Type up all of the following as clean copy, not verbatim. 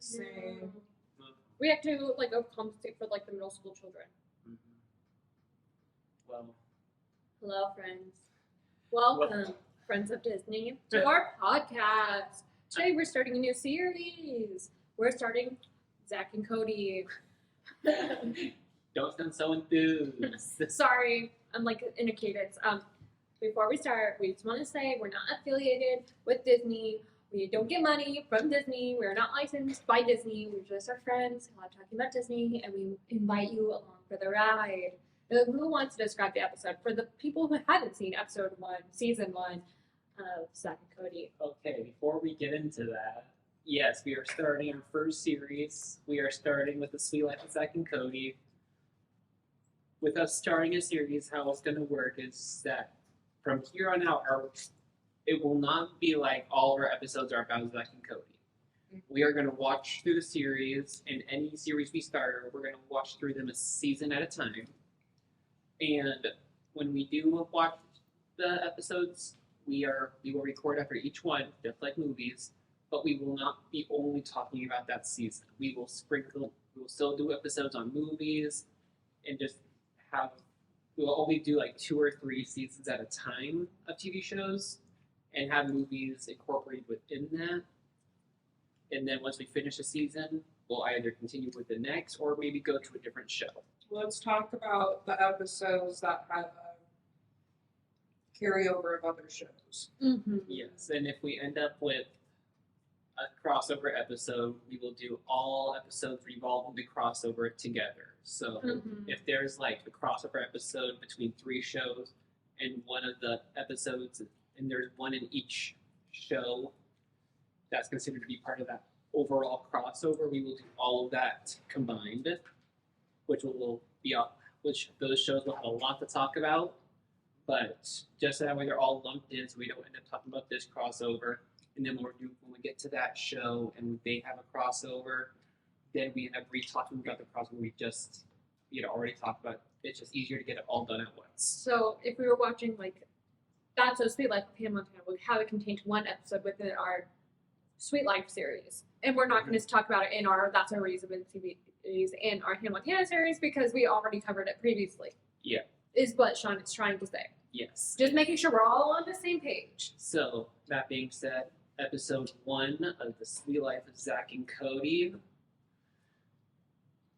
Same. We have to like compensate for like the middle school children. Well, hello, friends. Welcome, friends of Disney, to our podcast. Today we're starting a new series. We're starting Zack and Cody. don't sound so enthused. Sorry, I'm like in a cadence. Before we start, we just want to say we're not affiliated with Disney. We don't get money from Disney. We're not licensed by Disney. We're just our friends who are talking about Disney, and we invite you along for the ride. Who wants to describe the episode for the people who haven't seen episode 1, season 1 of Zack and Cody? Okay, before we get into that, yes, we are starting our first series. We are starting with The Sweet Life of Zack and Cody. With us starting a series, how it's going to work is that from here on out, it will not be like all of our episodes are about Zack and Cody. We are going to watch through the series, and any series we start, we're going to watch through them a season at a time. And when we do watch the episodes, we will record after each one, just like movies, but we will not be only talking about that season. We will still do episodes on movies, and we'll only do like 2 or 3 seasons at a time of TV shows, and have movies incorporated within that. And then once we finish a season, we'll either continue with the next or maybe go to a different show. Let's talk about the episodes that have a carryover of other shows. Mm-hmm. Yes, and if we end up with a crossover episode, we will do all episodes revolving the crossover together. So if there's like a crossover episode between 3 shows, and one of the episodes, and there's one in each show that's considered to be part of that overall crossover, we will do all of that combined, which those shows will have a lot to talk about, but just so that way they're all lumped in, so we don't end up talking about this crossover, and then when we get to that show and they have a crossover, then we end up re-talking about the crossover we had already talked about. It's just easier to get it all done at once. So if we were watching like That's So Sweet Life of Hannah Montana, we have it contained one episode within our Sweet Life series. And we're not going to talk about it in our That's Our Reason series and our Hannah Montana series because we already covered it previously. Yeah. Is what Sean is trying to say. Yes. Just making sure we're all on the same page. So, that being said, episode 1 of The Sweet Life of Zack and Cody.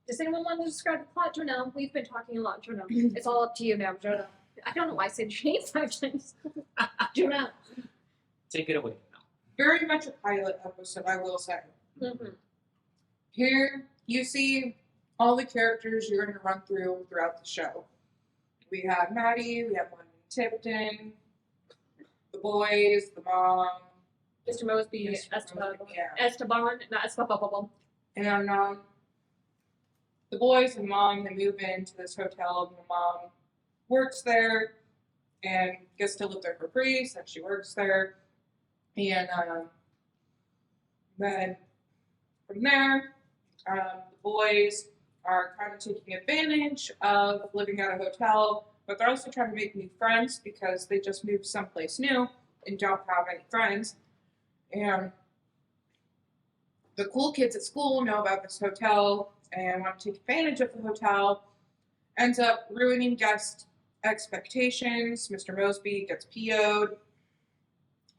Does anyone want to describe the plot, Jonelle? We've been talking a lot, Jonelle. It's all up to you now, Jonelle. I don't know why I said your name 5 times. Jonelle. Take it away now. Very much a pilot episode, I will say. Mm-hmm. Here, you see all the characters you're going to run throughout the show. We have Maddie, we have London Tipton, the boys, the mom, Mr. Mosby, Esteban, not Esteban. And the boys and mom, they move into this hotel, and the mom works there and gets to live there for free since she works there. And then from there, the boys are kind of taking advantage of living at a hotel, but they're also trying to make new friends because they just moved someplace new and don't have any friends. And the cool kids at school know about this hotel and want to take advantage of the hotel. Ends up ruining guest expectations. Mr. Mosby gets PO'd.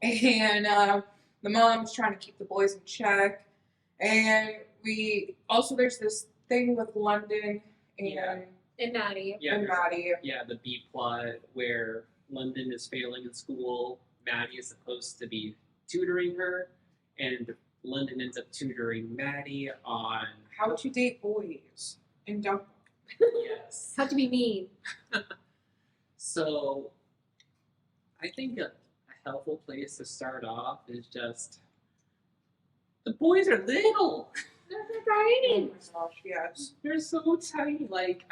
And the mom's trying to keep the boys in check. And there's this thing with London And Maddie. and Maddie. Yeah, the B plot where London is failing in school, Maddie is supposed to be tutoring her, and London ends up tutoring Maddie on How to date boys and don't. Yes. How to be mean. So, I think a helpful place to start off is just the boys are little. They're tiny. Oh my gosh, yes. They're so tiny. Like,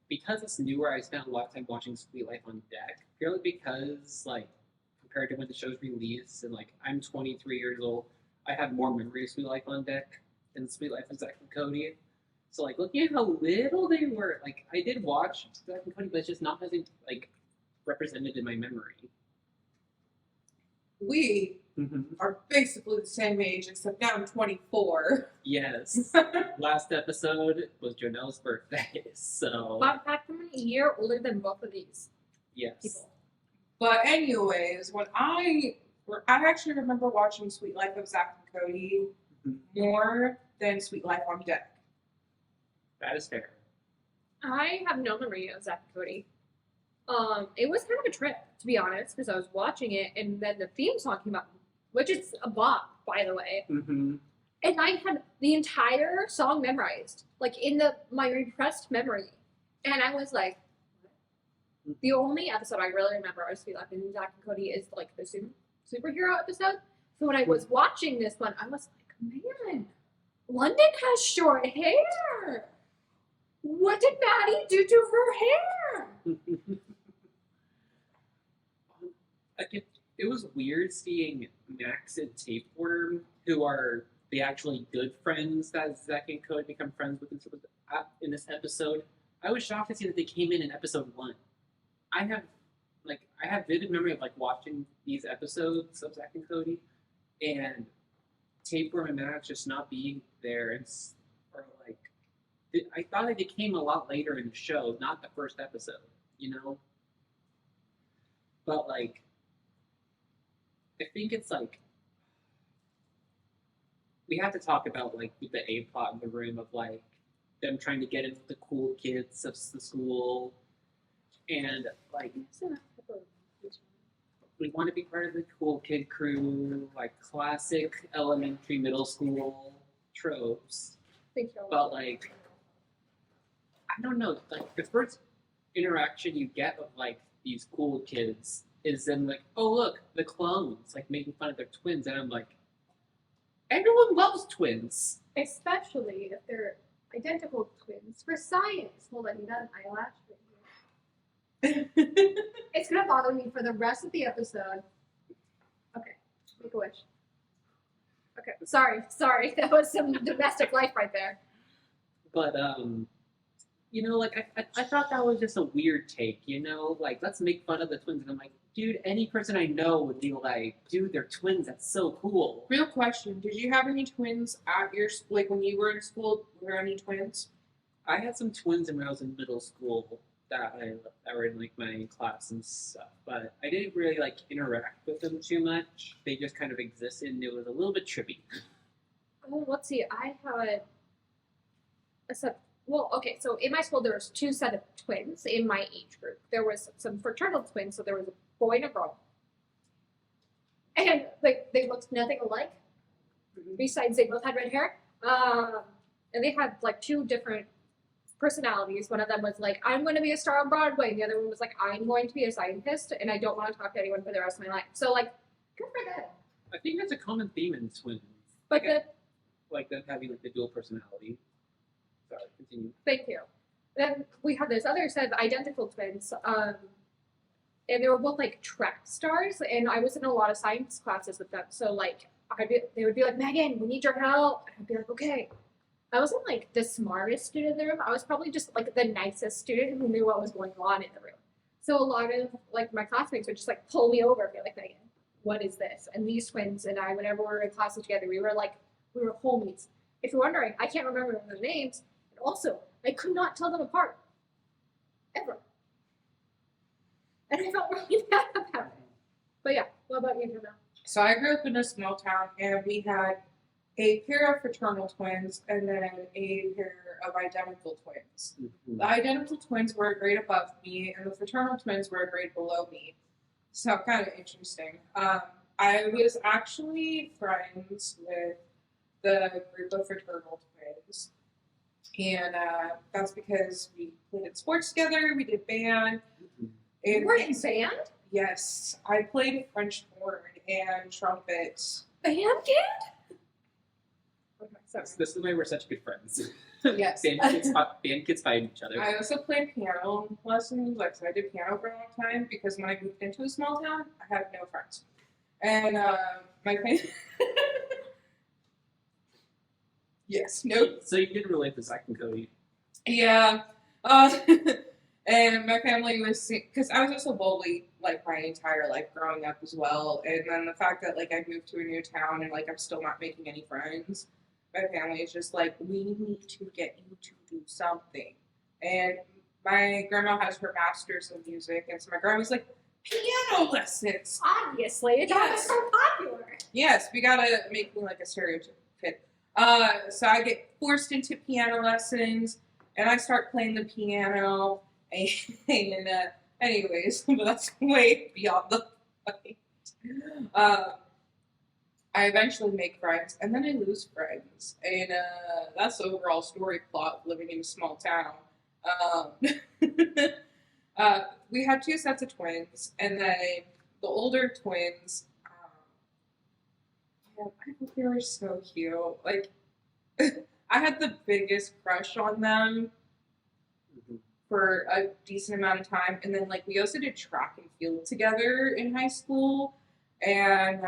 because it's newer, I spent a lot of time watching Sweet Life on deck. Purely because, like, compared to when the show's released, and, like, I'm 23 years old, I have more memory of Sweet Life on deck than Sweet Life of Zack and Cody. So, like, looking at how little they were, like, I did watch Zack and Cody, but it's just not as, like, represented in my memory. we are basically the same age, except now I'm 24. Yes. Last episode was Janelle's birthday, so Fun fact, I'm a year older than both of these yes. people. But anyways, when I actually remember watching Sweet Life of Zack and Cody more than Sweet Life on Deck. That is fair. I have no memory of Zack and Cody. It was kind of a trip, to be honest, because I was watching it, and then the theme song came up, which is a bop, by the way. Mm-hmm. And I had the entire song memorized, like in my repressed memory. And I was like, the only episode I really remember of Sweet Life and Zack and Cody is like the superhero episode. So when I was watching this one, I was like, man, London has short hair. What did Maddie do to her hair? It was weird seeing Max and Tapeworm, who are the actually good friends that Zack and Cody become friends with in this episode. I was shocked to see that they came in episode 1. I have vivid memory of like watching these episodes of Zack and Cody, and Tapeworm and Max just not being there, or like I thought that they came a lot later in the show, not the first episode, you know. But like, I think it's like we have to talk about like the A plot in the room of like them trying to get in with the cool kids of the school, and like we want to be part of the cool kid crew, like classic elementary, middle school tropes. But like, I don't know, like the first interaction you get of like these cool kids is them like, oh look, the clones, like making fun of their twins, and I'm like, everyone loves twins. Especially if they're identical twins for science. Hold on, you got an eyelash right here. It's gonna bother me for the rest of the episode. Okay, make a wish. Okay, sorry, that was some domestic life right there. But you know, like I thought that was just a weird take, you know, like let's make fun of the twins, and I'm like, dude, any person I know would be like, dude, they're twins, that's so cool. Real question, did you have any twins at your, like when you were in school, were there any twins? I had some twins when I was in middle school that were in like my class and stuff, but I didn't really like interact with them too much. They just kind of existed, and it was a little bit trippy. Oh, let's see, I had okay, so in my school there was 2 sets of twins in my age group. There was some fraternal twins, so there was a boy and a girl. And they looked nothing alike, besides they both had red hair. And they had like 2 different personalities. One of them was like, I'm going to be a star on Broadway. And the other one was like, I'm going to be a scientist, and I don't want to talk to anyone for the rest of my life. So like, good for them. I think that's a common theme in twins. But like them having like the dual personality. Sorry, continue. Thank you. Then we had this other set of identical twins, and they were both like track stars, and I was in a lot of science classes with them. So like, they would be like, Megan, we need your help. And I'd be like, okay. I wasn't like the smartest student in the room. I was probably just like the nicest student who knew what was going on in the room. So a lot of like my classmates would just like pull me over and be like, Megan, what is this? And these twins and I, whenever we were in classes together, we were homies. If you're wondering, I can't remember their names. Also, I could not tell them apart. Ever. And I felt really bad about it. But yeah, what about you, Jamel? So I grew up in a small town, and we had a pair of fraternal twins and then a pair of identical twins. Mm-hmm. The identical twins were a grade above me, and the fraternal twins were a grade below me. So kind of interesting. I was actually friends with the group of fraternal twins. And that's because we played in sports together, we did band. You were in band? Yes. I played French horn and trumpet. Band kid? Okay, sorry. This is why we're such good friends. Yes. Band kids fight each other. I also played piano lessons. Like, so I did piano for a long time because when I moved into a small town, I had no friends. And my friend... Yes, nope. So you didn't relate to Zack and Cody? Yeah. And my family was, because I was also bullied like my entire life growing up as well. And then the fact that like I moved to a new town and like I'm still not making any friends, my family is just like, we need to get you to do something. And my grandma has her master's in music, and so my grandma was like, piano lessons. Obviously, it's Yes. so popular. Yes, we gotta make me like a stereotype kid. So I get forced into piano lessons, and I start playing the piano. And anyways, but that's way beyond the point. I eventually make friends, and then I lose friends, and that's the overall story plot of living in a small town. Um, we had two sets of twins, and then the older twins. Yeah, I thought they were so cute. Like, I had the biggest crush on them for a decent amount of time, and then like we also did track and field together in high school, and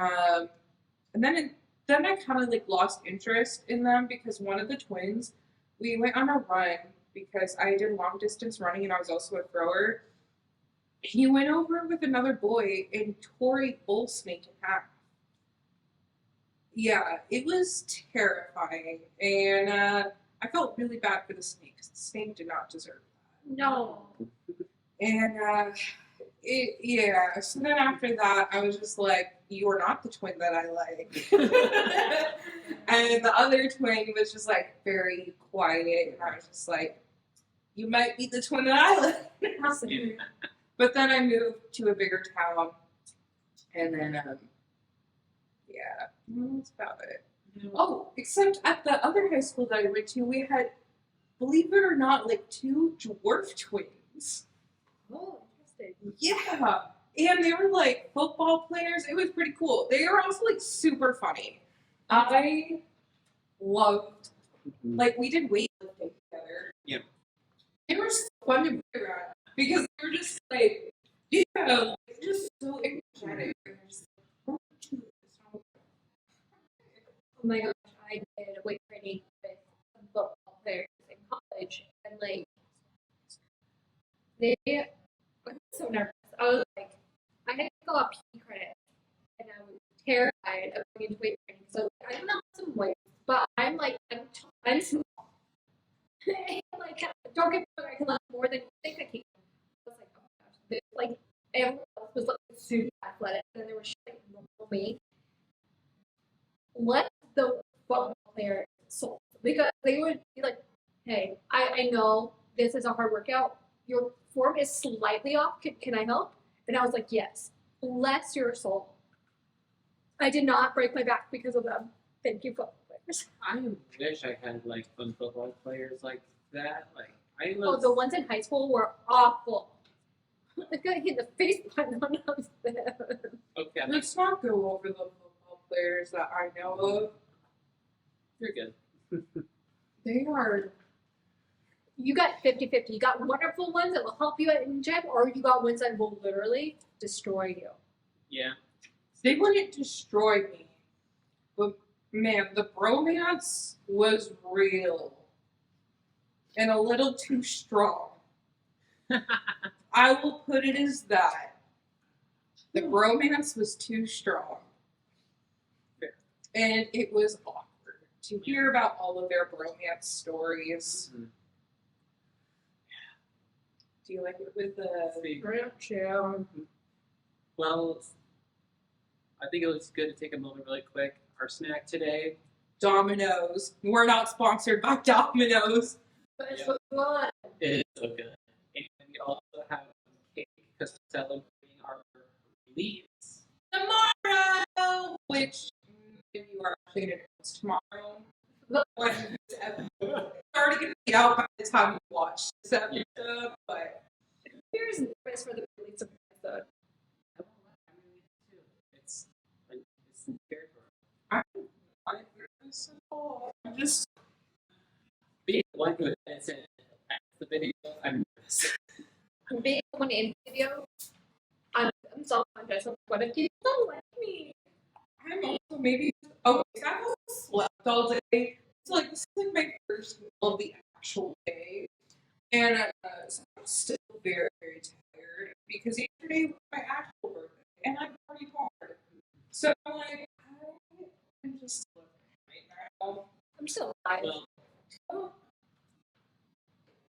then I kind of like lost interest in them because one of the twins, we went on a run because I did long distance running and I was also a thrower. He went over with another boy and tore a bull snake in half. Yeah, it was terrifying, and I felt really bad for the snake because the snake did not deserve that. No. And yeah. So then after that, I was just like, "You are not the twin that I like." And the other twin was just like very quiet, and I was just like, "You might be the twin that I like." But then I moved to a bigger town, and then yeah, that's about it. Oh, except at the other high school that I went to, we had, believe it or not, like two dwarf twins. Oh, interesting. Yeah. And they were like football players. It was pretty cool. They were also like super funny. I loved, like, we did weightlifting together. Yeah. They were so fun to be around because they were just like, yeah, like, just so energetic. And they're just like, Oh my gosh, I did weight training with football players in college, and like they, I was so nervous. I was like, I had to go up PE credit, and I was terrified of going into weight training. So I don't know some weight, but I'm like, I'm small. And, like, don't get me wrong, I can lift more than you think I can. I was like, oh my gosh, this, like everyone else was like super athletic, and they were like normal me. Let the football player soul, because they would be like, hey, I know this is a hard workout. Your form is slightly off. Can I help? And I was like, yes. Bless your soul. I did not break my back because of them. Thank you, football players. I wish I had like fun football players like that. Like I Oh, was. the ones in high school were awful. I got hit in the face by one of them. Okay, let's not go over the football players that I know of. you're good. They are. You got 50-50. You got wonderful ones that will help you in gym, or you got ones that will literally destroy you. Yeah. They wouldn't destroy me. But man, the bromance was real. And a little too strong. I will put it as that. The bromance was too strong. Fair. And it was awkward to hear about all of their bromance stories. Mm-hmm. Do you like it with the Yeah. Well, I think it was good to take a moment really quick. Our snack today. Domino's? We're not sponsored by Domino's. But it's Yeah. so good. It is so good. And we also have cake because we're celebrating our release. Tomorrow! Which, if you are actually going to announce tomorrow, when this episode is already going to be out by the time you watch this episode, but Here's nervous for the release of the episode. It's scared for I'm not nervous at all. I'm just, being one who edits it the video. I'm nervous. Being someone in the video, I'm self-conscious of what if people don't like me. I'm also maybe, okay, so I've also slept all day. So, like, this is like my first meal of the actual day. And so I'm still very, very tired because yesterday was my actual birthday and I'm already hard. So I'm like, I'm just living right now. I'm still alive. Well,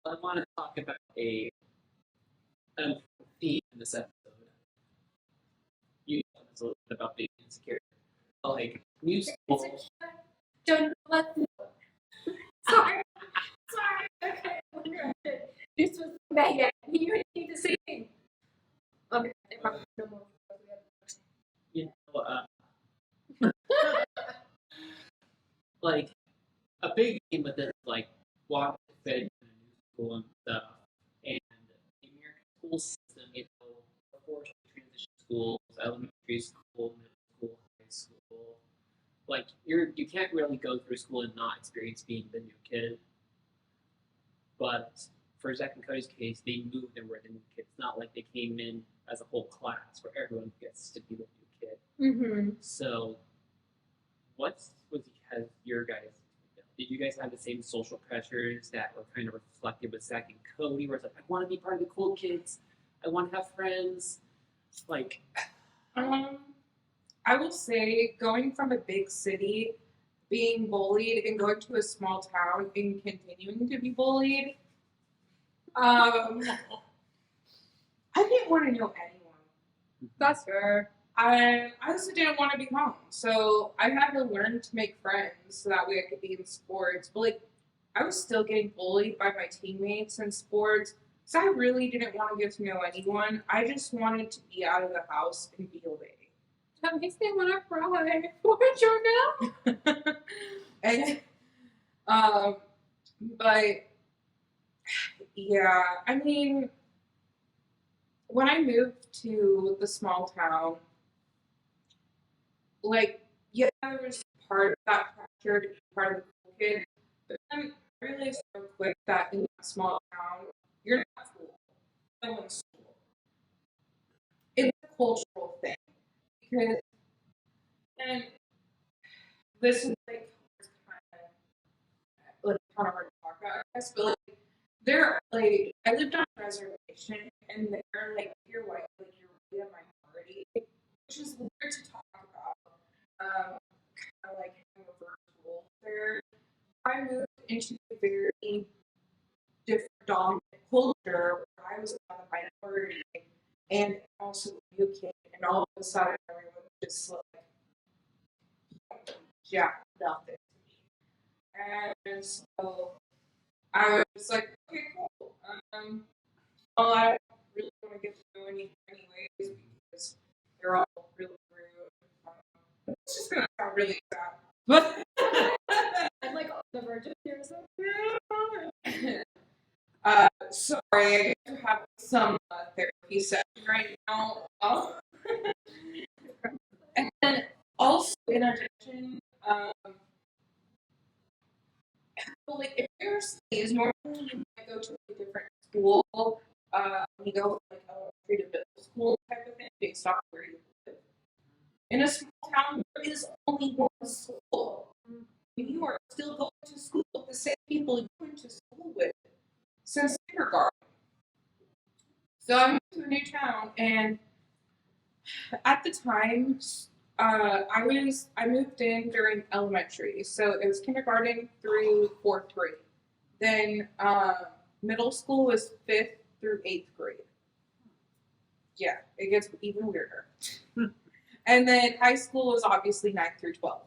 I want to talk about a theme in this episode. You know, it's a little bit about being insecure. Like, musical. Don't know what. Sorry. Okay. This was Megan. You need to sing. Okay. No more. You know, like, a big theme with this, like, walking fit in a new school and stuff. And the American school system, you know, before transition schools, elementary school, middle school, high school, like, you can't really go through school and not experience being the new kid. But for Zack and Cody's case, they moved and were the new kids. It's not like they came in as a whole class where everyone gets to be the new kid. Mm-hmm. So, has your guys? Did you guys have the same social pressures that were kind of reflected with Zack and Cody, where it's like, I want to be part of the cool kids, I want to have friends, like. I will say, going from a big city, being bullied, and going to a small town and continuing to be bullied, I didn't want to know anyone. That's fair. I also didn't want to be home, so I had to learn to make friends so that way I could be in sports. But like, I was still getting bullied by my teammates in sports, so I really didn't want to get to know anyone. I just wanted to be out of the house and be away. That makes me want to cry. What you now? And but yeah, I mean, when I moved to the small town, like, yeah, there was part of that pressure to be part of the cool kid, but then I realized real quick that in that small town, you're not cool. No one's cool. It's a cultural thing because, and this is like kind of hard to talk about, I guess, but like, they're like, I lived on a reservation, and they're like, you're white, like you're really a minority, which is weird to talk about. Kind of like having a virtual there. I moved into a very different dominant culture where I was not a minority and also a new kid, and all of a sudden everyone was just like, yeah, nothing to me. And so I was like, okay, cool. Well, I don't really want to get to know anything anyways because they're all really rude. It's just gonna sound really sad, but I'm like on the verge of tears. sorry, I guess we're having some therapy session right now. And then also in addition, like if your studies, normally you might go to a different school. You go from like elementary to middle school type of thing based off where you live. In a small town, there is only one school. You are still going to school with the same people you went to school with since kindergarten. So I moved to a new town, and at the time, I moved in during elementary, so it was kindergarten through fourth grade. Then middle school was 5th through 8th grade. Yeah, it gets even weirder. And then high school was obviously 9th through 12th.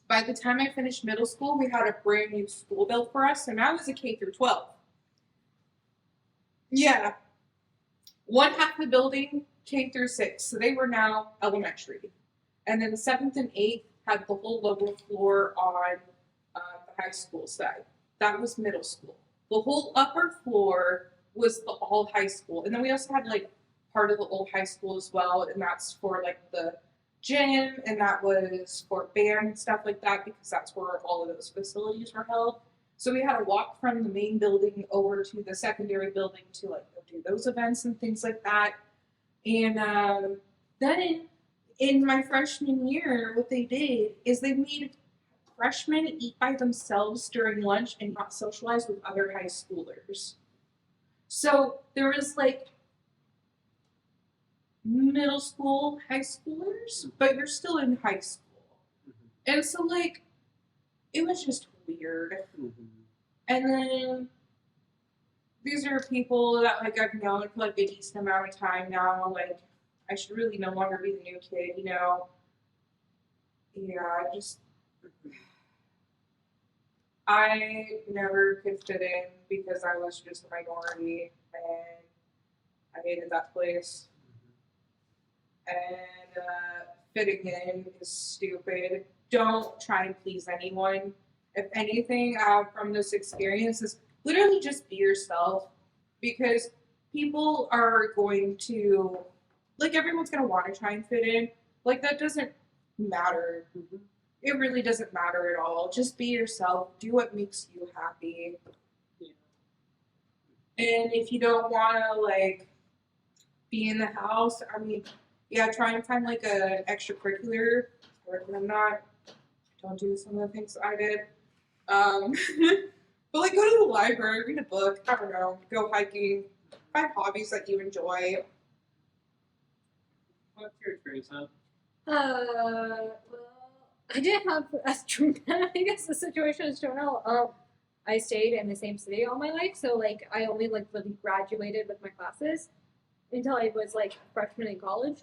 By the time I finished middle school, we had a brand new school built for us, and I was a K through 12. Yeah. One half of the building, K through 6, so they were now elementary. And then the 7th and 8th had the whole lower floor on the high school side. That was middle school. The whole upper floor was the all high school. And then we also had like part of the old high school as well, and that's for like the gym, and that was for band and stuff like that, because that's where all of those facilities were held. So we had to walk from the main building over to the secondary building to like go do those events and things like that. And then in my freshman year, what they did is they made freshmen eat by themselves during lunch and not socialize with other high schoolers. So there was like middle school, high schoolers, but you're still in high school. And so, like, it was just weird. And then these are people that, like, I've known for, like, a decent amount of time now. Like, I should really no longer be the new kid, you know? Yeah, I never could fit in because I was just a minority, and I hated that place. And fitting in is stupid. Don't try and please anyone. If anything, from this experience is literally just be yourself, because people are going to, like, everyone's going to want to try and fit in. Like, that doesn't matter. It really doesn't matter at all. Just be yourself. Do what makes you happy. And if you don't want to, like, be in the house, I mean, yeah, try and find, like, an extracurricular. Don't do some of the things I did. But, like, go to the library, read a book, I don't know, go hiking, find hobbies that you enjoy. What's your experience, huh? Well, I didn't have as dramatic, I guess the situation is dramatic. I stayed in the same city all my life, so like I only like really graduated with my classes until I was like a freshman in college.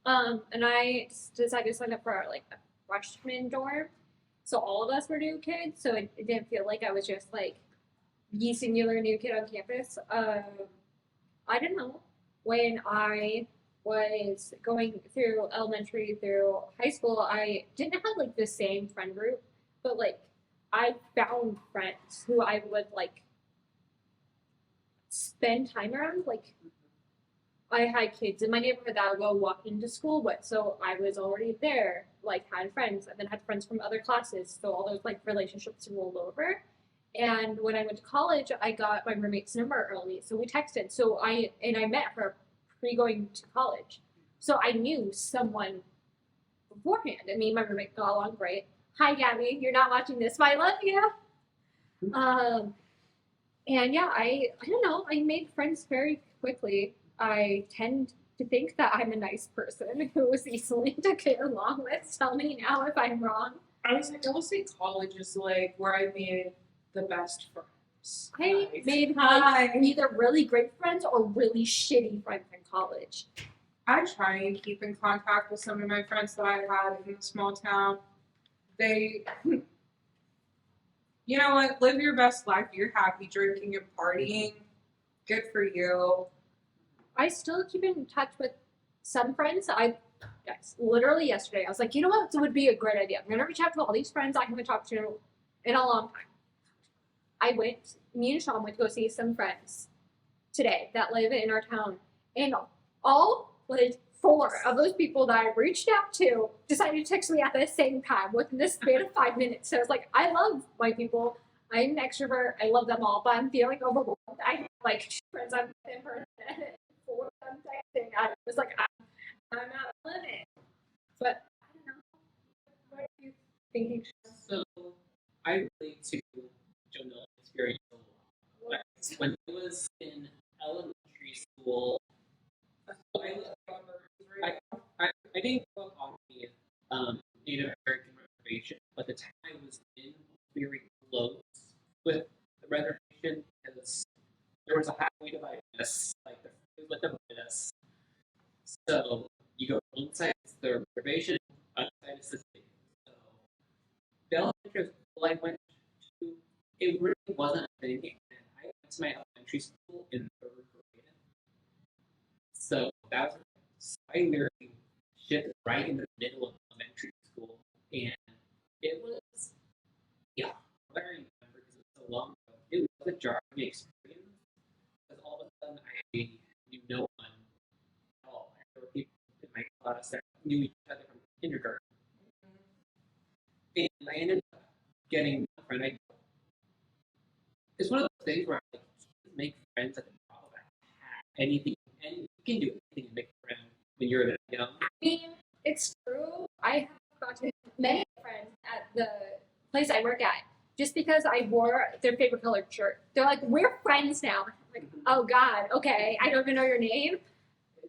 And I decided to sign up for like a freshman dorm, so all of us were new kids, so it didn't feel like I was just like the singular new kid on campus. I don't know, when I was going through elementary through high school, I didn't have like the same friend group, but like I found friends who I would like spend time around. Like I had kids in my neighborhood that would go walking to school with, so I was already there, like had friends, and then had friends from other classes, so all those like relationships rolled over. And when I went to college, I got my roommate's number early, so we texted. So I met her pre-going to college, so I knew someone beforehand. And me and my roommate got along great. Hi, Gabby, you're not watching this, but I love you. And yeah, I don't know. I made friends very quickly. I tend to think that I'm a nice person who is easily to get along with. Tell me now if I'm wrong. I will say college is like where I made the best friends. I made like either really great friends or really shitty friends in college. I try and keep in contact with some of my friends that I had in the small town. They, you know what, live your best life. You're happy drinking and partying. Good for you. I still keep in touch with some friends. Literally yesterday, I was like, you know what, it would be a great idea. I'm going to reach out to all these friends I haven't talked to in a long time. Me and Sean went to go see some friends today that live in our town. And all, like, 4 of those people that I reached out to decided to text me at the same time within the span of 5 minutes. So I was like, I love white people. I'm an extrovert. I love them all, but I'm feeling overwhelmed. I have, like, 2 friends I'm with in person and 4 I'm texting. I was like, I'm not living. But I don't know. What are you thinking? So I relate to Jonel's experience a lot. When I was in elementary school, I didn't grow up on the Native American reservation, but the time I was in very close with the reservation because there was a highway dividing us, like the freeway would divide us. So you go one side is the reservation, other side is the city. So the elementary school I went to, it really wasn't a thing. And I went to my elementary school in 3rd grade. So that was, I literally shit right in the middle of elementary school. And it was, yeah, I remember because it was so long ago. It was a jarring experience because all of a sudden I knew no one at all. There were people in my class that knew each other from kindergarten. And I ended up getting a friend. It's one of those things where I make friends at the top of a hat. Anything, and you can do anything to make a friend when you're that young. I mean, it's true. I have gotten many friends friends at the place I work at just because I wore their favorite colored shirt. They're like, we're friends now. I'm like, oh God, okay, I don't even know your name.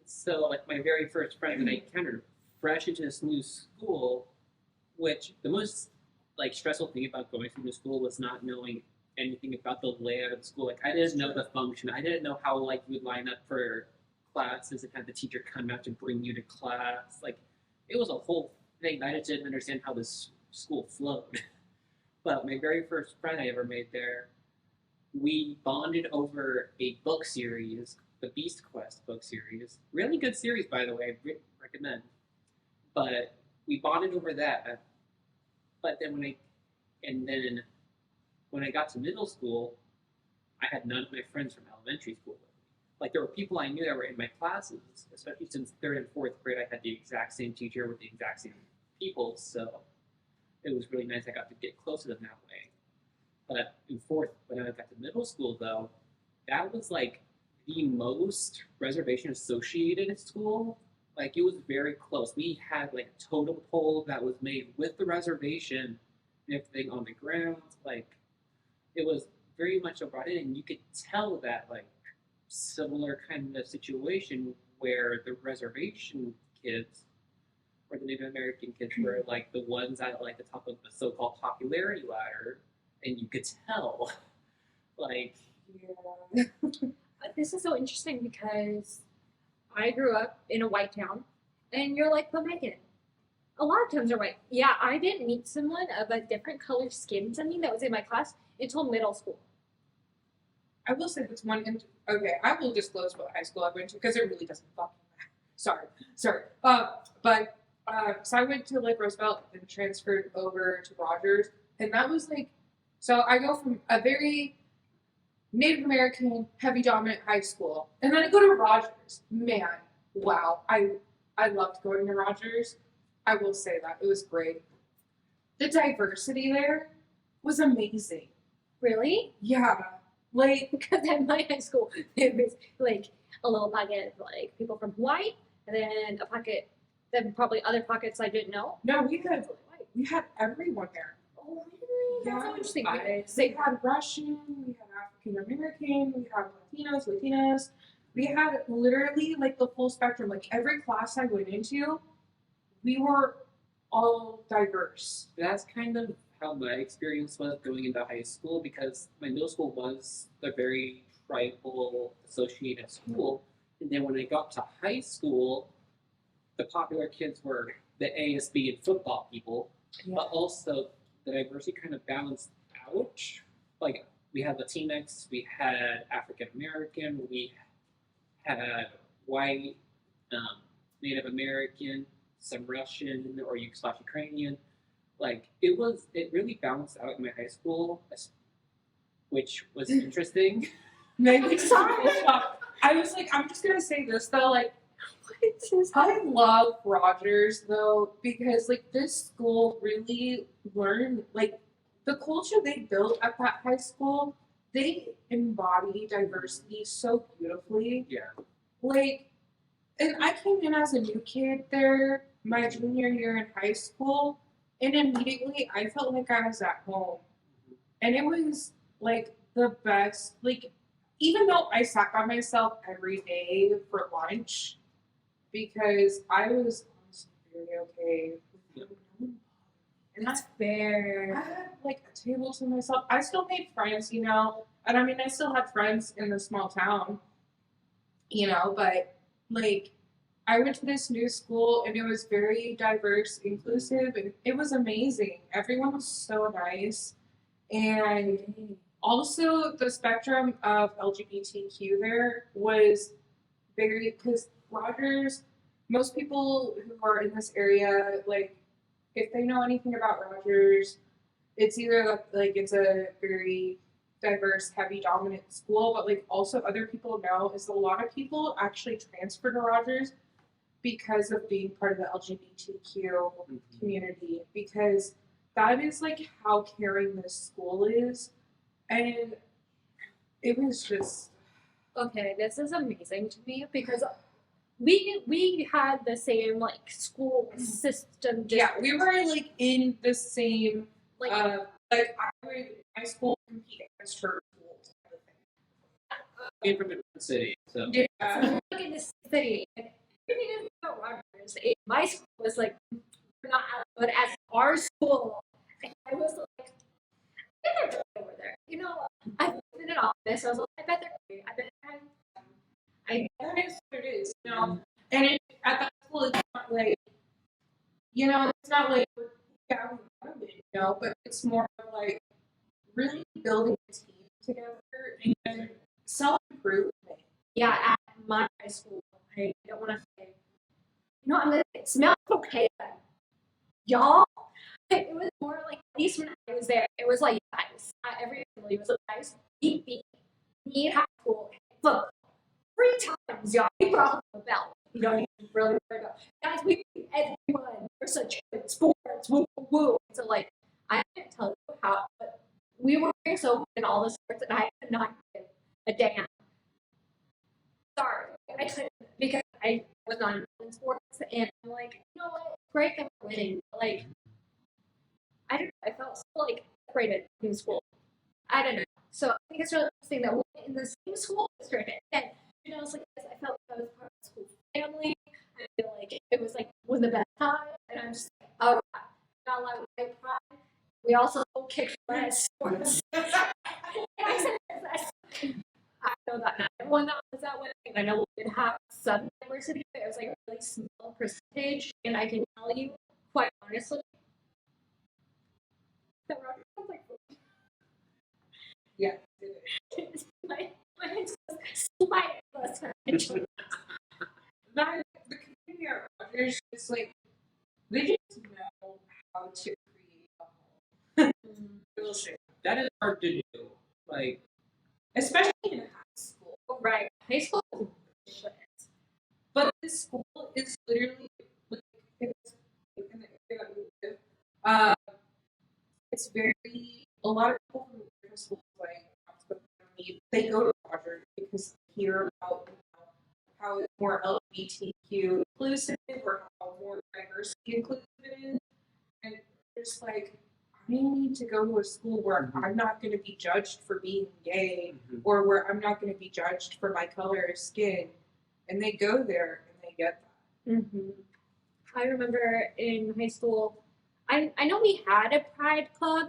So, like, my very first friend that I encountered fresh into this new school, which the most, like, stressful thing about going to new school was not knowing anything about the layout of the school. Like, I didn't know the function. I didn't know how, like, you would line up for classes and have the teacher come out to bring you to class. Like, it was a whole thing. I just didn't understand how this school flowed. But my very first friend I ever made there, we bonded over a book series, the Beast Quest book series. Really good series, by the way. I recommend. But we bonded over that. But then when I got to middle school, I had none of my friends from elementary school with me. Like, there were people I knew that were in my classes, especially since third and fourth grade, I had the exact same teacher with the exact same people, so it was really nice I got to get close to them that way. But when I got to middle school, though, that was, like, the most reservation associated school. Like, it was very close. We had, like, a totem pole that was made with the reservation and everything on the ground. Like, it was very much about it, and you could tell that, like, similar kind of situation where the reservation kids or the Native American kids were, like, the ones at, like, the top of the so-called popularity ladder, and you could tell, like... Yeah. This is so interesting because I grew up in a white town, and you're like, but Megan, a lot of times are white. Yeah, I didn't meet someone of a different color skin than me that was in my class until middle school. I will say this one. Okay, I will disclose what high school I went to because it really doesn't fucking matter. Sorry. So I went to like Roosevelt and transferred over to Rogers, and that was like, so I go from a very Native American heavy dominant high school, and then I go to Rogers. Man, wow, I loved going to Rogers. I will say that it was great. The diversity there was amazing. Really? Yeah. Like, because at my high school, it was like a little pocket of like people from Hawaii, and then a pocket, then probably other pockets I didn't know. no, we had everyone there. Oh, really? That's so interesting. They had Russian, we had African American, we had Latinas. We had literally like the full spectrum. Like every class I went into, we were all diverse. That's kind of how my experience was going into high school, because my middle school was a very tribal associated school, and then when I got to high school, the popular kids were the ASB and football people, but also the diversity kind of balanced out. Like, we had Latinx, we had African American, we had white, Native American, some Russian or Ukrainian. Like, it really balanced out in my high school, which was interesting. Maybe I was like, I'm just gonna say this though, like, I love Rogers though, because like this school really learned, like, the culture they built at that high school, they embody diversity so beautifully. Yeah. Like, and I came in as a new kid there my junior year in high school, and immediately I felt like I was at home. And it was like the best, like, even though I sat by myself every day for lunch, because I was honestly very okay with and That's fair. I had like a table to myself. I still made friends, you know, and I mean, I still had friends in the small town, you know, but like, I went to this new school and it was very diverse, inclusive, and it was amazing. Everyone was so nice. And also, the spectrum of LGBTQ there was very, because Rogers, most people who are in this area, like, if they know anything about Rogers, it's either like it's a very diverse, heavy, dominant school, but like also other people know is a lot of people actually transfer to Rogers because of being part of the LGBTQ community, because that is like how caring this school is. And it was just Okay, this is amazing to me because we had the same like school system. Just Yeah, we were like in the same like my school compete against her school type of thing. Came from a different city, so Yeah. like in this city. And everything is about Rogers. My school was like not as good as our school. And I was like, I bet they're good over there. You know, I've been in an office. I was like, I bet they're great. I bet That is what it is, you know. And at that school, it's not like, you know, it's not like, yeah, we want it, you know, but it's more like really building a team together and self-improvement. yeah, at my high school, I don't want to say, you know, I'm gonna say, it smells okay, y'all. It was more like, at least when I was there, it was like, guys, every assembly was like, guys, beat, need high school, look, 3 times, y'all, we brought the belt. You don't even really worry about, guys, we beat everyone, we're such good sports, woo, woo, woo. So, like, I can't tell you how, but we were so good in all the sports, and I could not give a damn. Sorry, I couldn't, because I was not in sports, and I'm like, you know what, great that we're winning, but, like, I don't know, I felt so, like, separated in school. I don't know. So I think it's really interesting that we're in the same school district, and, you know, it's like, I felt like I was part of the school family. I feel like it was, like, one of the best times, and I'm just like, oh, not allowed to take pride. We also kicked butt at sports. And I said, I know that not everyone that was that way. I know we did have some diversity, but it was like a really small percentage. And I can tell you, quite honestly, that Roger sounds like Yeah. my head says spineless. That the community at Rogers is like they just know how to create a home. Real shit. that is hard to do. Like, Especially in high school. Right. High school is shit. But this school is literally like it's in the area that we live. It's very a lot of people from different schools like they go to Rogers because they hear about how it's more LGBTQ inclusive or how more diversity inclusive it is. And it's like I need to go to a school where I'm not going to be judged for being gay or where I'm not going to be judged for my color of skin. And they go there and they get that. Mm-hmm. I remember in high school, I know we had a pride club.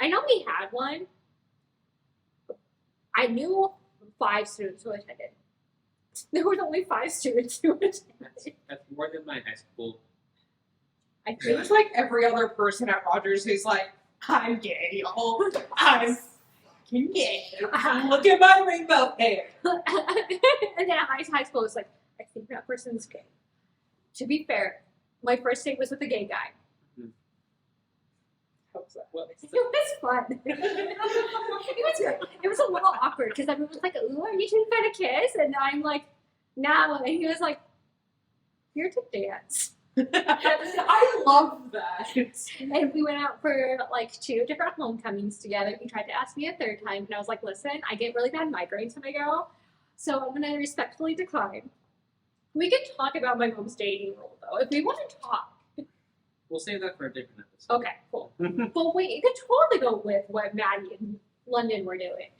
I know we had one. I knew 5 students who attended. There were only 5 students who attended. that's more than my high school. I It think was like every other person at Rogers who's like, I'm gay, y'all. I'm fucking gay. Look at my rainbow hair. and then high school was like, I think that person's gay. To be fair, my first date was with a gay guy. How was that? Well, It was fun. It was a little awkward because everyone was like, "Ooh, are you two gonna kiss?" And I'm like, "No." And he was like, "Here to dance." I love that. And we went out for like 2 different homecomings together. He tried to ask me a 3rd time, and I was like, "Listen, I get really bad migraines when I go, so I'm gonna respectfully decline." We can talk about my mom's dating role though, if we want to talk. we'll save that for a different episode. Okay, cool. But wait, you could totally go with what Maddie and London were doing.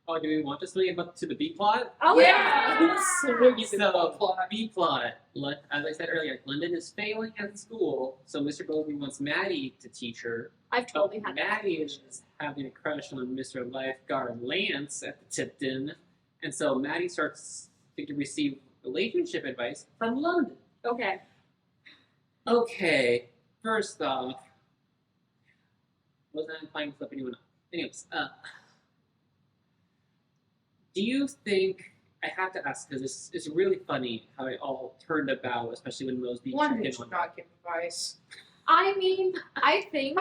Oh, do we want to swing about to the B plot? Oh Yeah. So, B plot, as I said earlier, London is failing at school, so Mr. Bowlby wants Maddie to teach her. I've totally But had that. Maddie is having a crush on Mr. Lifeguard Lance at the Tipton, and so Maddie starts to receive relationship advice from London. Okay. Okay, first off, wasn't implying to flip anyone off. Anyways, do you think, I have to ask because it's really funny how it all turned about, especially when Mosby One checked who in should on not give advice. I mean, I think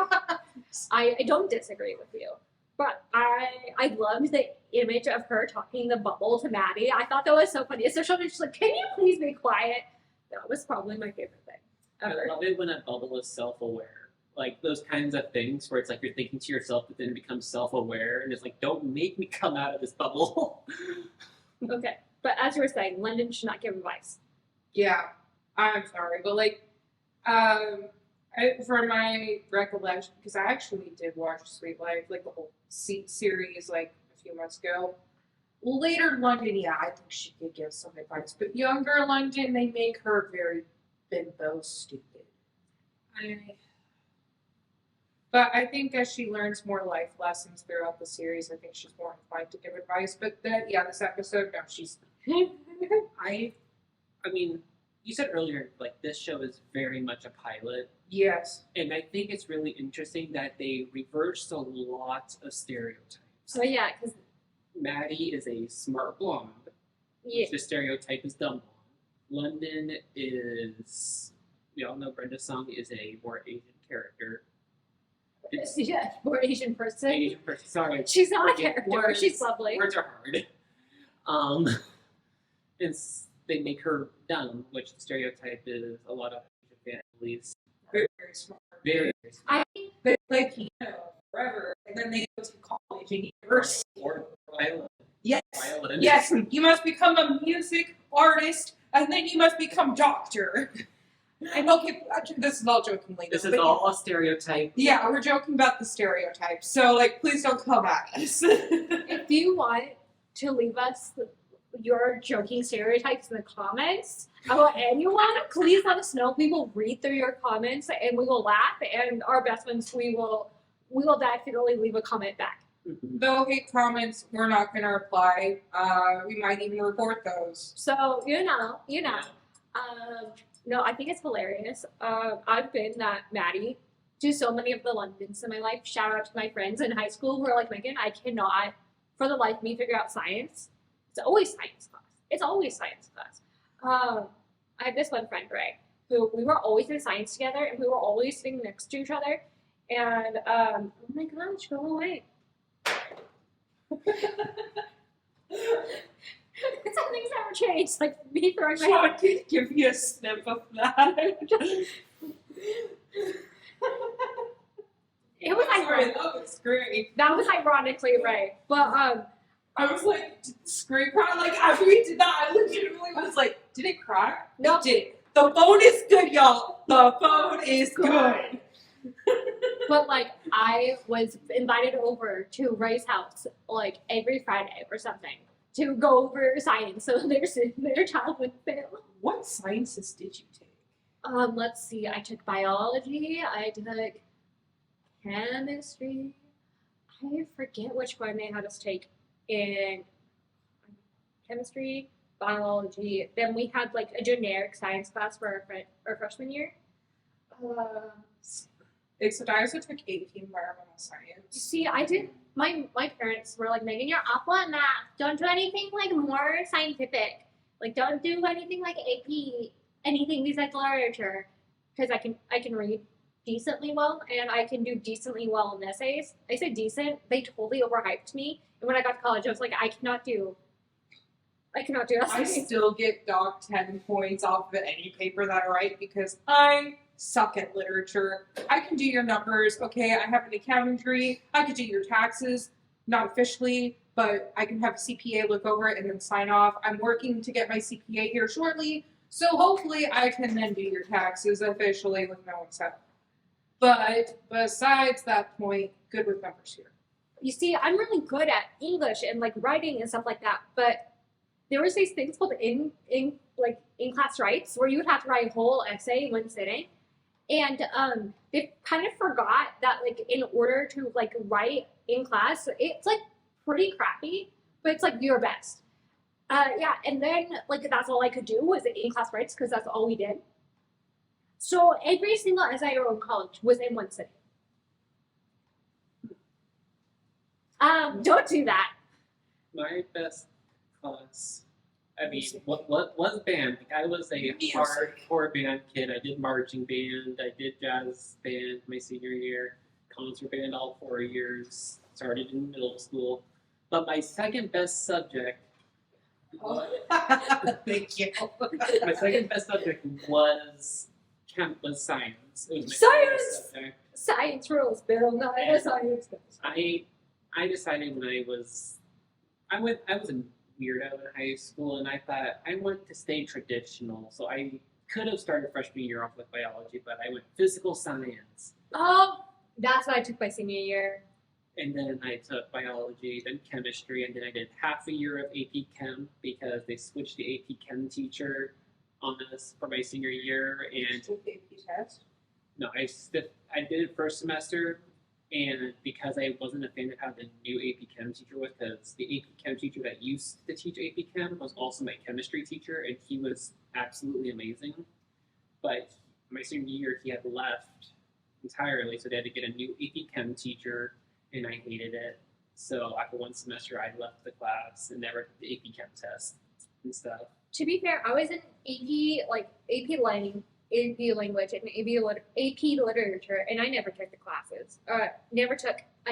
I don't disagree with you, but I loved the image of her talking the bubble to Maddie. I thought that was so funny. So she was just like, "Can you please be quiet?" That was probably my favorite thing ever. I love it when a bubble is self-aware. Like those kinds of things where it's like you're thinking to yourself, but then it becomes self-aware, and it's like, don't make me come out of this bubble. Okay, but as you were saying, London should not give advice. Yeah, I'm sorry, but like, for my recollection, because I actually did watch Sweet Life, like the whole series, like a few months ago. Later London, yeah, I think she could give some advice, but younger London, they make her very bimbo stupid. But I think as she learns more life lessons throughout the series, I think she's more inclined to give advice. But then, yeah, this episode, no, she's. I mean, you said earlier, like, this show is very much a pilot. Yes. And I think it's really interesting that they reversed a lot of stereotypes. So yeah, because Maddie is a smart blonde, which the stereotype is dumb blonde. London is, we all know Brenda Song is a more Asian character. Yeah, more Asian person. Asian person, sorry. She's not a character. Words, She's lovely. Words are hard. They make her dumb, which the stereotype is a lot of Asian families. Very, very smart. Very smart. They play piano forever, and then they go to college and university. Or violin. Yes. Violin. Yes, you must become a music artist, and then you must become doctor. And okay, this is all jokingly. This is all a stereotype. Yeah, we're joking about the stereotypes, so like, please don't come at us. If you want to leave us your joking stereotypes in the comments about anyone, please let us know. We will read through your comments and we will laugh. And our best ones, we will definitely leave a comment back. They'll hate comments. We're not going to reply. We might even report those. So no, I think it's hilarious. I've been that Maddie to so many of the Londons in my life. Shout out to my friends in high school who are like, Megan, I cannot for the life of me figure out science. It's always science class. It's always science class. I have this one friend, Ray, who we were always in science together and we were always sitting next to each other. And oh my gosh, go away. Something's never changed. Like me throwing my Sean, can you give me a snip of that? It was ironic. That was great. That was ironically right. But I was like, did the screen crack? Like, after we did that, I legitimately was like, did it crack? No. It did. The phone is good, y'all. The phone is good. But like, I was invited over to Ray's house like every Friday or something to go over science. So their child would fail. What sciences did you take? Let's see. I took biology. I took chemistry. I forget which one they had us take in chemistry, biology. Then we had like a generic science class for our freshman year. Except I also took AP environmental science. You see, I did. My parents were like, Megan, you're awful at math. Don't do anything like more scientific. Like, don't do anything like AP, anything besides literature, because I can read decently well and I can do decently well in essays. I said decent. They totally overhyped me. And when I got to college, I was like, I cannot do essays. I still get docked 10 points off of any paper that I write because I suck at literature. I can do your numbers. Okay, I have an accounting degree. I could do your taxes, not officially, but I can have a CPA look over it and then sign off. I'm working to get my CPA here shortly, so hopefully I can then do your taxes officially with no one's help. But besides that point, good with numbers here. You see, I'm really good at English and like writing and stuff like that, but there was these things called in class writes where you would have to write a whole essay in one sitting. And they kind of forgot that like in order to like write in class, it's like pretty crappy, but it's like your best. Yeah, and then like that's all I could do was in class writes because that's all we did. So every single essay I wrote in college was in one sitting. Don't do that. My best class, I mean, what was band? Like, I was a hardcore band kid. I did marching band, I did jazz band my senior year, concert band all 4 years, started in middle school. But my second best subject Thank you. my second best subject was science. It was my Science! favorite subject. Science rules, Bill, not a science. I decided when I was in weirdo in high school, and I thought I wanted to stay traditional, so I could have started freshman year off with biology, but I went physical science. Oh, that's what I took my senior year. And then I took biology, then chemistry, and then I did half a year of AP Chem because they switched the AP Chem teacher on us for my senior year. And Took the AP test. no, I did it first semester, and because I wasn't a fan of how the new AP Chem teacher was, because the AP Chem teacher that used to teach AP Chem was also my chemistry teacher, and he was absolutely amazing. But my senior year, he had left entirely, so they had to get a new AP Chem teacher, and I hated it. So after one semester, I left the class and never took the AP Chem test and stuff. To be fair, I was in AP language and AP literature, and I never took the classes. I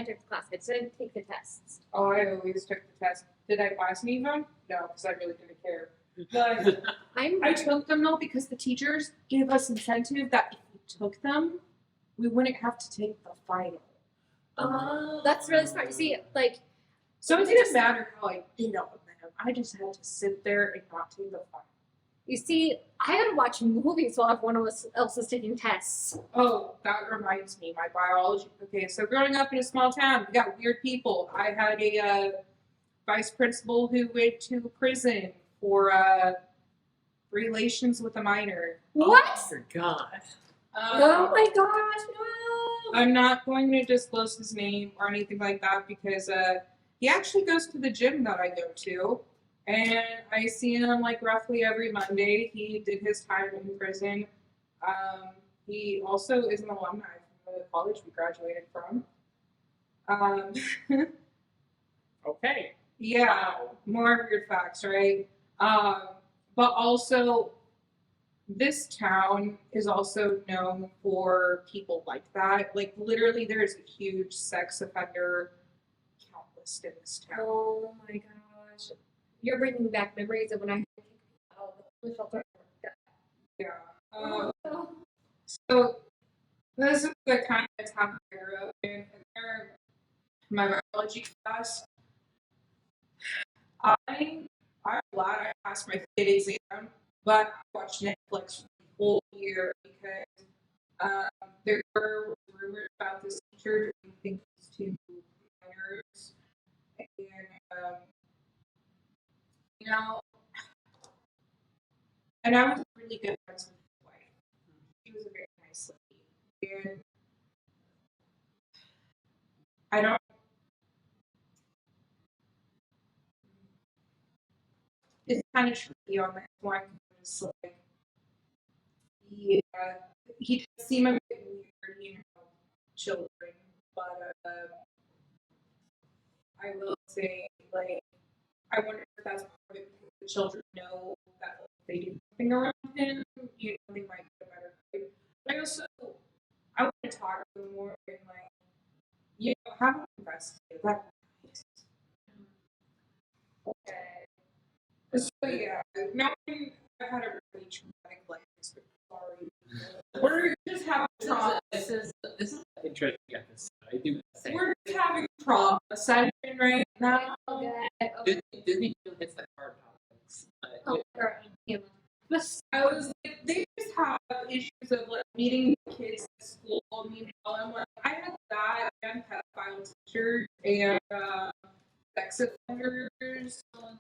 took the classes, didn't take the tests. Oh, I always took the test. Did I pass any of them? No, because I really didn't care. But I took them though because the teachers gave us incentive that if we took them, we wouldn't have to take the final. That's really smart. You see, So it didn't matter how I did all of them. I just had to sit there and not take the final. you see, I had to watch movies while everyone else was taking tests. Oh, that reminds me, my biology. Okay, so growing up in a small town, we got weird people. I had a vice principal who went to prison for relations with a minor. What? Oh my god. Oh my gosh, no! I'm not going to disclose his name or anything like that because he actually goes to the gym that I go to. And I see him roughly every Monday. He did his time in prison. He also is an alumni from the college we graduated from. Okay. Yeah, Wow. more weird facts, right? But also, this town is also known for people like that. Literally, there's a huge sex offender count list in this town. Oh my gosh. You're bringing back memories of when I the shelter. Yeah. Oh. So, this is the kind of town I grew up in. And my biology class, I'm glad I passed my state exam, but I watched Netflix for the whole year because there were rumors about this teacher doing things to minors, and and I was really good friends with his wife. She was a very nice lady, and I don't. It's kind of tricky on that one. Just he does seem a bit weird, children, but I will say, I wonder if that's part of it because the children know that they do something around him, they might get a better grade. But I want to talk to them more and have them investigate that. Okay. So yeah, no one had a really traumatic life experience. Sorry. We're just having trauma. This is an interesting episode. I do say. We're just having trauma session right now. Disney hits the hard topics. I was they just have issues of meeting kids at school. I had that and pedophile teachers and sex offenders. Our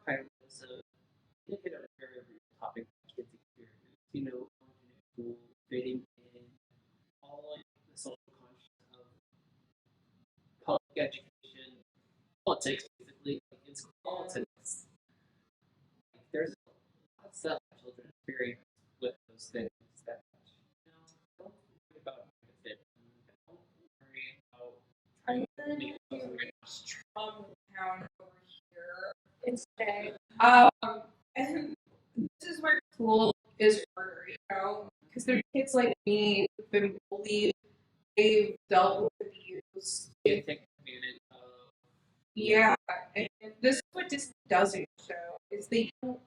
pilot was hit a very real topic of kids' experience. School, fitting in, all the social conscience of public education, politics, basically. In school politics, there's a lot of stuff that children experience with those things that don't worry about fit. Don't worry about trying to make Trauma town over here. Instead. And this is where school is harder, because there's kids like me who've been bullied, they've dealt with abuse. They take advantage of. Yeah, and this is what Disney doesn't show, is they don't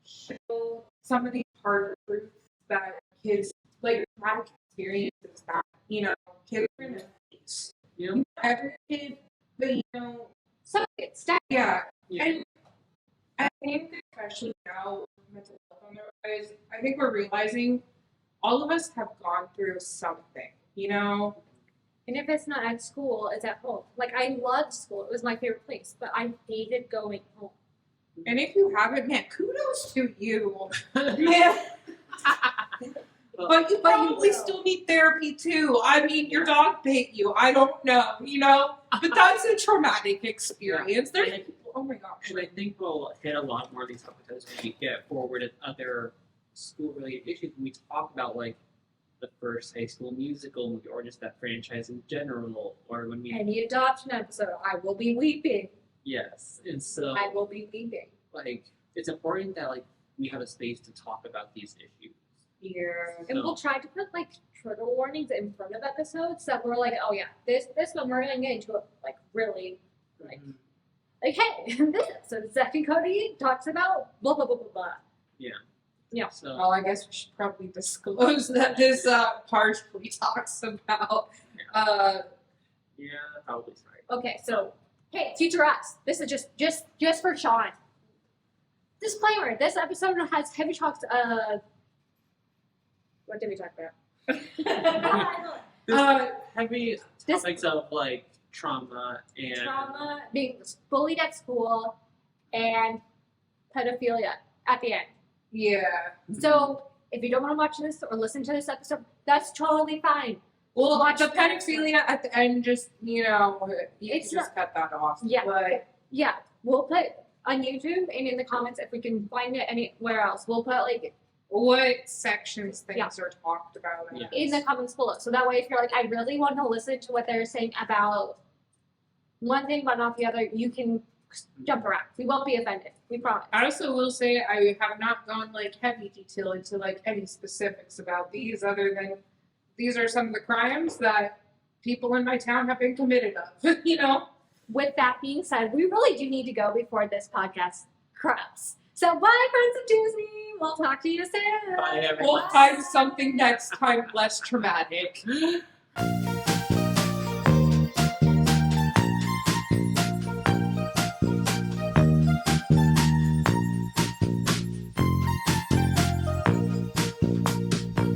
show some of these hard truths that kids, traumatic experiences that, kids are in the face. Every kid, but So it's that. Yeah. Yeah. And I think, especially now, with mental health on their rise, I think we're realizing all of us have gone through something, you know? And if it's not at school, it's at home. Like, I loved school. It was my favorite place, but I hated going home. And if you haven't, man, kudos to you. Man. But you probably will. still need therapy too. I mean, your dog bit you. I don't know, you know? But that's a traumatic experience. There's people, oh my gosh. And I think we'll hit a lot more of these episodes when we get forward at other school-related issues. When we talk about, like, the first High School Musical movie, or just that franchise in general, or when we... Any adoption episode, I will be weeping. Yes, and so, I will be weeping. like, it's important that, like, we have a space to talk about these issues. Yeah. And we'll try to put, like, trigger warnings in front of episodes that we're like, oh yeah, this one we're gonna get into it, like, really, like, like, hey, this episode, Zack and Cody talks about blah, blah, blah, blah, blah. Yeah. So, Well, I guess we should probably disclose that this partially talks about yeah, probably sorry. Okay, so, hey, future us. This is just for Sean. Disclaimer, this episode has heavy talks of... What did we talk about? Heavy This- topics of, like, trauma and... Trauma, being bullied at school, and pedophilia at the end. yeah. So, if you don't want to watch this or listen to this episode, that's totally fine. Well, Watch the the pedophilia at the end, just, you know, you It's can just cut that off. Yeah. But Yeah, we'll put on YouTube and in the comments if we can find it anywhere else. We'll put, like, what sections things Yeah. are talked about? Yeah. in the comments below. So that way, if you're like, I really want to listen to what they're saying about one thing but not the other, you can jump around. We won't be offended. We promise. I also will say I have not gone like heavy detail into like any specifics about these, other than these are some of the crimes that people in my town have been committed of. You know. With that being said, we really do need to go before this podcast corrupts. So bye, friends of Disney. We'll talk to you soon. Bye, everyone. We'll find something next time less traumatic.